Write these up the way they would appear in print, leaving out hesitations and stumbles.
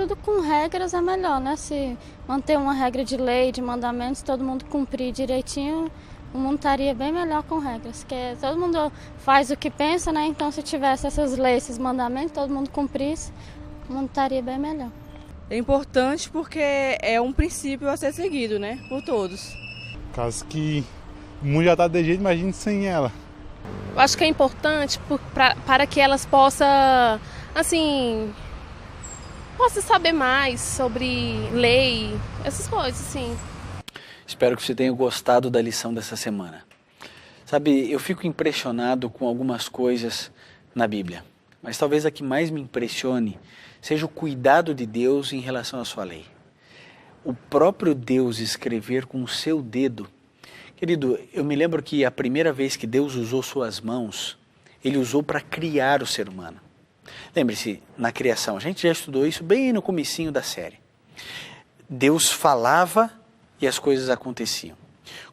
tudo com regras é melhor, né? Se manter uma regra de lei, de mandamentos, todo mundo cumprir direitinho, o mundo estaria bem melhor com regras. Porque todo mundo faz o que pensa, né? Então se tivesse essas leis, esses mandamentos, todo mundo cumprisse, o mundo estaria bem melhor. É importante porque é um princípio a ser seguido, né? Por todos. Caso que o mundo já está de jeito, imagine sem ela. Eu acho que é importante para que elas possam, assim, saber mais sobre lei, essas coisas, assim. Espero que você tenha gostado da lição dessa semana. Sabe, eu fico impressionado com algumas coisas na Bíblia, mas talvez a que mais me impressione seja o cuidado de Deus em relação à sua lei. O próprio Deus escrever com o seu dedo. Querido, eu me lembro que a primeira vez que Deus usou suas mãos, Ele usou para criar o ser humano. Lembre-se, na criação, a gente já estudou isso bem no comecinho da série. Deus falava e as coisas aconteciam.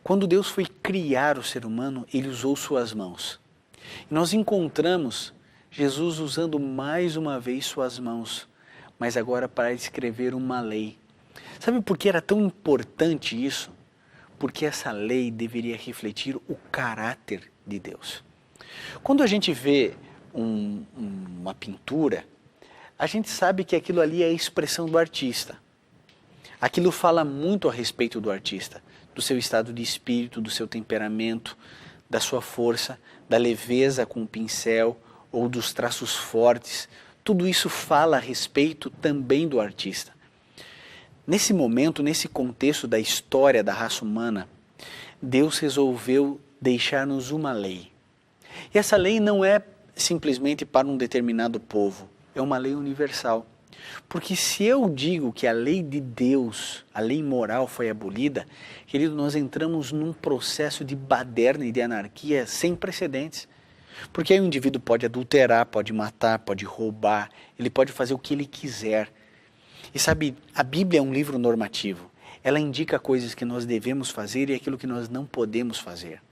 Quando Deus foi criar o ser humano, Ele usou suas mãos. E nós encontramos Jesus usando mais uma vez suas mãos, mas agora para escrever uma lei. Sabe por que era tão importante isso? Porque essa lei deveria refletir o caráter de Deus. Quando a gente vê uma pintura, a gente sabe que aquilo ali é a expressão do artista. Aquilo fala muito a respeito do artista, do seu estado de espírito, do seu temperamento, da sua força, da leveza com o pincel ou dos traços fortes. Tudo isso fala a respeito também do artista. Nesse momento, nesse contexto da história da raça humana, Deus resolveu deixar-nos uma lei. E essa lei não é simplesmente para um determinado povo, é uma lei universal. Porque se eu digo que a lei de Deus, a lei moral foi abolida, querido, nós entramos num processo de baderna e de anarquia sem precedentes. Porque aí o indivíduo pode adulterar, pode matar, pode roubar, ele pode fazer o que ele quiser. E sabe, a Bíblia é um livro normativo. Ela indica coisas que nós devemos fazer e aquilo que nós não podemos fazer.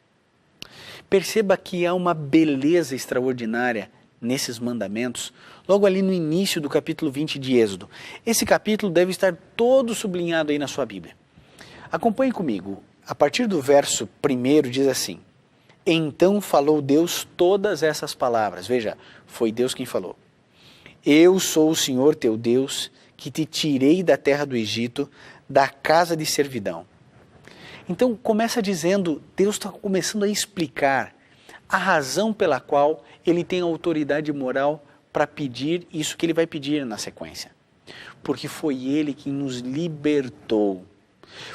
Perceba que há uma beleza extraordinária nesses mandamentos, logo ali no início do capítulo 20 de Êxodo. Esse capítulo deve estar todo sublinhado aí na sua Bíblia. Acompanhe comigo. A partir do verso 1 diz assim: Então falou Deus todas essas palavras. Veja, foi Deus quem falou. Eu sou o Senhor teu Deus, que te tirei da terra do Egito, da casa de servidão. Então começa dizendo, Deus está começando a explicar a razão pela qual ele tem autoridade moral para pedir isso que ele vai pedir na sequência. Porque foi ele que nos libertou.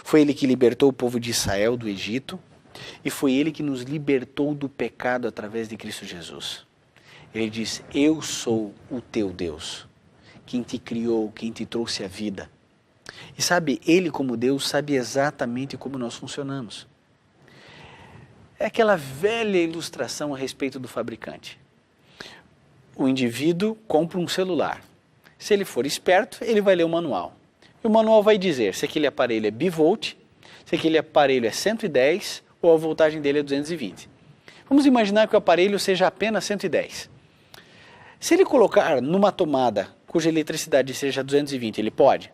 Foi ele que libertou o povo de Israel do Egito e foi ele que nos libertou do pecado através de Cristo Jesus. Ele diz, eu sou o teu Deus, quem te criou, quem te trouxe a vida. E sabe, ele como Deus sabe exatamente como nós funcionamos. É aquela velha ilustração a respeito do fabricante. O indivíduo compra um celular. Se ele for esperto, ele vai ler o manual. E o manual vai dizer se aquele aparelho é bivolt, se aquele aparelho é 110 ou a voltagem dele é 220. Vamos imaginar que o aparelho seja apenas 110. Se ele colocar numa tomada cuja eletricidade seja 220, ele pode?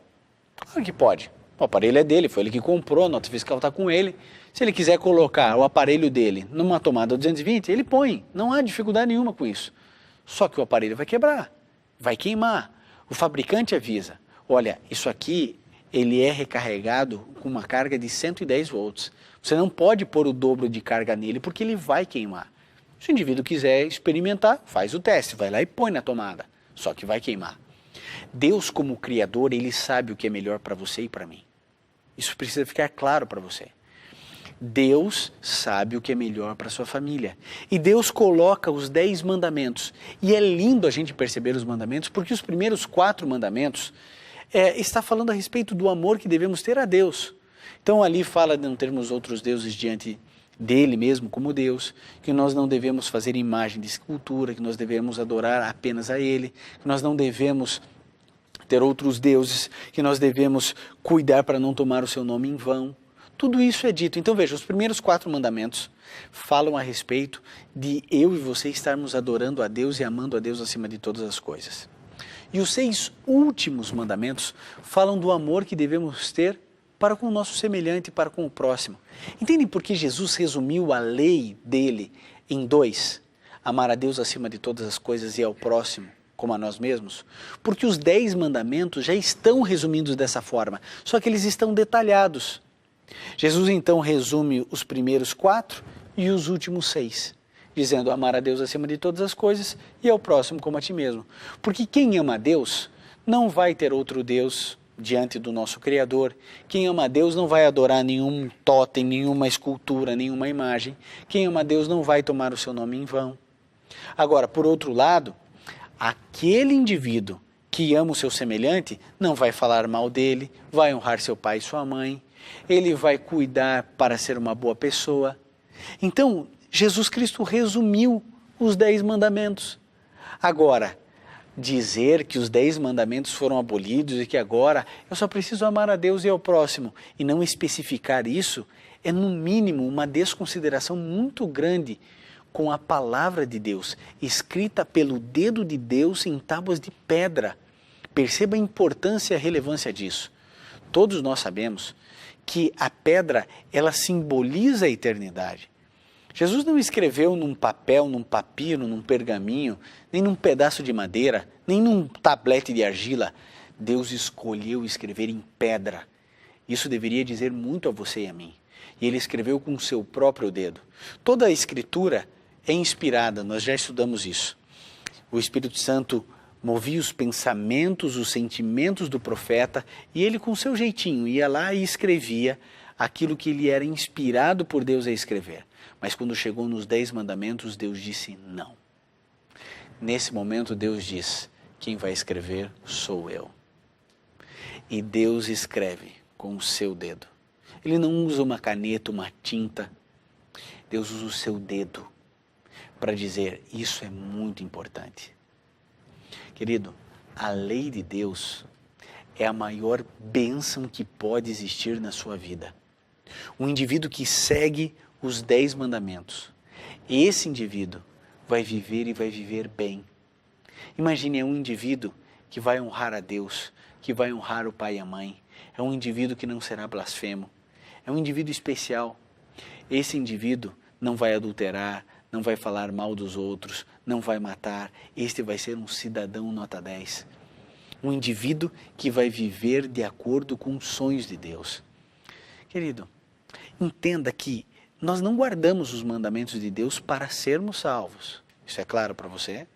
Claro que pode. O aparelho é dele, foi ele que comprou, a nota fiscal está com ele. Se ele quiser colocar o aparelho dele numa tomada 220, ele põe. Não há dificuldade nenhuma com isso. Só que o aparelho vai quebrar, vai queimar. O fabricante avisa, olha, isso aqui ele é recarregado com uma carga de 110 volts. Você não pode pôr o dobro de carga nele porque ele vai queimar. Se o indivíduo quiser experimentar, faz o teste, vai lá e põe na tomada. Só que vai queimar. Deus como Criador, Ele sabe o que é melhor para você e para mim. Isso precisa ficar claro para você. Deus sabe o que é melhor para sua família. E Deus coloca os 10 mandamentos. E é lindo a gente perceber os mandamentos, porque os primeiros 4 mandamentos está falando a respeito do amor que devemos ter a Deus. Então ali fala de não termos outros deuses diante dele mesmo como Deus, que nós não devemos fazer imagem de escultura, que nós devemos adorar apenas a Ele, que nós não devemos ter outros deuses, que nós devemos cuidar para não tomar o seu nome em vão. Tudo isso é dito. Então veja, os primeiros 4 mandamentos falam a respeito de eu e você estarmos adorando a Deus e amando a Deus acima de todas as coisas. E os 6 últimos mandamentos falam do amor que devemos ter para com o nosso semelhante, para com o próximo. Entendem por que Jesus resumiu a lei dele em 2? Amar a Deus acima de todas as coisas e ao próximo como a nós mesmos? Porque os 10 mandamentos já estão resumidos dessa forma, só que eles estão detalhados. Jesus então resume os primeiros 4 e os últimos 6, dizendo amar a Deus acima de todas as coisas e ao próximo como a ti mesmo. Porque quem ama a Deus não vai ter outro Deus diante do nosso Criador. Quem ama a Deus não vai adorar nenhum totem, nenhuma escultura, nenhuma imagem. Quem ama a Deus não vai tomar o seu nome em vão. Agora, por outro lado, aquele indivíduo que ama o seu semelhante não vai falar mal dele, vai honrar seu pai e sua mãe, ele vai cuidar para ser uma boa pessoa. Então, Jesus Cristo resumiu os 10 mandamentos. Agora, dizer que os 10 mandamentos foram abolidos e que agora eu só preciso amar a Deus e ao próximo e não especificar isso é no mínimo uma desconsideração muito grande com a palavra de Deus, escrita pelo dedo de Deus em tábuas de pedra. Perceba a importância e a relevância disso. Todos nós sabemos que a pedra, ela simboliza a eternidade. Jesus não escreveu num papel, num papiro, num pergaminho, nem num pedaço de madeira, nem num tablete de argila. Deus escolheu escrever em pedra. Isso deveria dizer muito a você e a mim. E ele escreveu com o seu próprio dedo. Toda a escritura é inspirada, nós já estudamos isso. O Espírito Santo movia os pensamentos, os sentimentos do profeta, e ele com seu jeitinho ia lá e escrevia aquilo que ele era inspirado por Deus a escrever. Mas quando chegou nos 10 mandamentos, Deus disse não. Nesse momento Deus diz, quem vai escrever sou eu. E Deus escreve com o seu dedo. Ele não usa uma caneta, uma tinta. Deus usa o seu dedo para dizer, isso é muito importante. Querido, a lei de Deus é a maior bênção que pode existir na sua vida. Um indivíduo que segue os 10 mandamentos, esse indivíduo vai viver e vai viver bem. Imagine, é um indivíduo que vai honrar a Deus, que vai honrar o pai e a mãe. É um indivíduo que não será blasfemo. É um indivíduo especial. Esse indivíduo não vai adulterar, não vai falar mal dos outros, não vai matar. Este vai ser um cidadão nota 10. Um indivíduo que vai viver de acordo com os sonhos de Deus. Querido, entenda que nós não guardamos os mandamentos de Deus para sermos salvos. Isso é claro para você?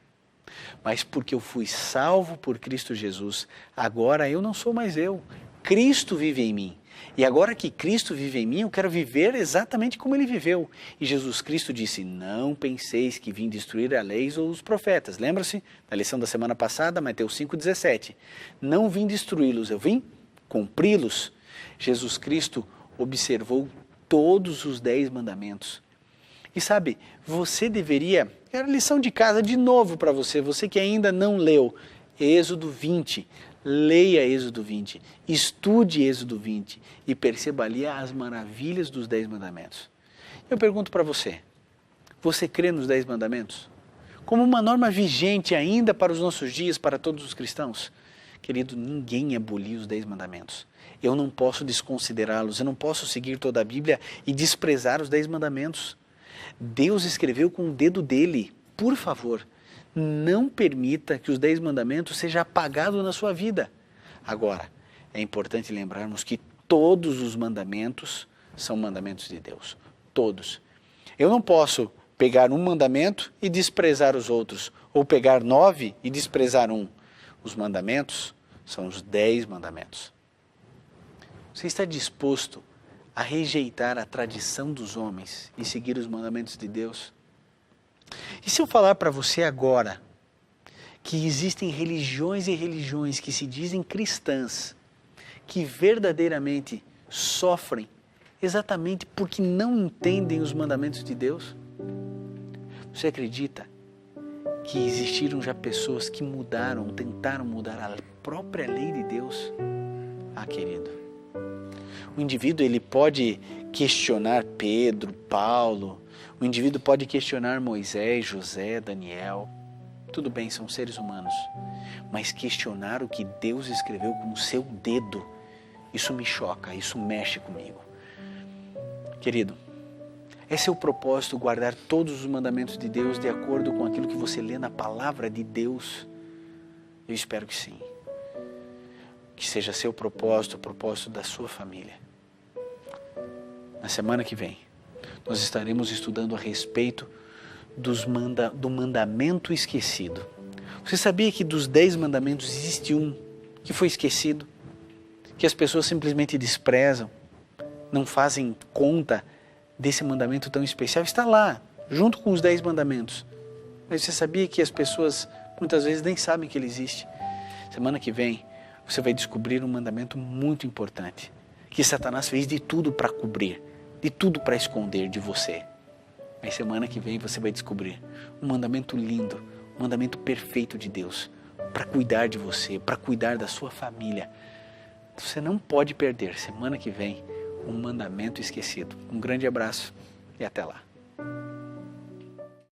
Mas porque eu fui salvo por Cristo Jesus, agora eu não sou mais eu. Cristo vive em mim. E agora que Cristo vive em mim, eu quero viver exatamente como Ele viveu. E Jesus Cristo disse, não penseis que vim destruir a lei ou os profetas. Lembra-se da lição da semana passada, Mateus 5,17. Não vim destruí-los, eu vim cumpri-los. Jesus Cristo observou todos os 10 mandamentos. E sabe, você deveria, era lição de casa de novo para você, você que ainda não leu, Êxodo 20, leia Êxodo 20, estude Êxodo 20 e perceba ali as maravilhas dos 10 mandamentos. Eu pergunto para você, você crê nos 10 mandamentos? Como uma norma vigente ainda para os nossos dias, para todos os cristãos? Querido, ninguém aboliu os 10 mandamentos. Eu não posso desconsiderá-los, eu não posso seguir toda a Bíblia e desprezar os 10 mandamentos. Deus escreveu com o dedo dele. Por favor, não permita que os 10 mandamentos sejam apagados na sua vida. Agora, é importante lembrarmos que todos os mandamentos são mandamentos de Deus. Todos. Eu não posso pegar um mandamento e desprezar os outros, ou pegar 9 e desprezar um. Os mandamentos são os 10 mandamentos. Você está disposto a rejeitar a tradição dos homens e seguir os mandamentos de Deus? E se eu falar para você agora que existem religiões e religiões que se dizem cristãs, que verdadeiramente sofrem exatamente porque não entendem os mandamentos de Deus? Você acredita que existiram já pessoas que mudaram, tentaram mudar a própria lei de Deus? Ah, querido, o indivíduo ele pode questionar Pedro, Paulo, o indivíduo pode questionar Moisés, José, Daniel, Tudo bem, são seres humanos. Mas questionar o que Deus escreveu com o seu dedo, isso me choca, isso mexe comigo. Querido, é seu propósito guardar todos os mandamentos de Deus de acordo com aquilo que você lê na palavra de Deus? Eu espero que sim. Que seja seu propósito, o propósito da sua família. Na semana que vem, nós estaremos estudando a respeito do mandamento esquecido. Você sabia que dos 10 mandamentos existe um que foi esquecido? Que as pessoas simplesmente desprezam, não fazem conta desse mandamento tão especial? Está lá, junto com os 10 mandamentos. Mas você sabia que as pessoas muitas vezes nem sabem que ele existe? Semana que vem, você vai descobrir um mandamento muito importante, que Satanás fez de tudo para cobrir, de tudo para esconder de você. Mas semana que vem você vai descobrir um mandamento lindo, um mandamento perfeito de Deus, para cuidar de você, para cuidar da sua família. Você não pode perder, semana que vem, um mandamento esquecido. Um grande abraço e até lá.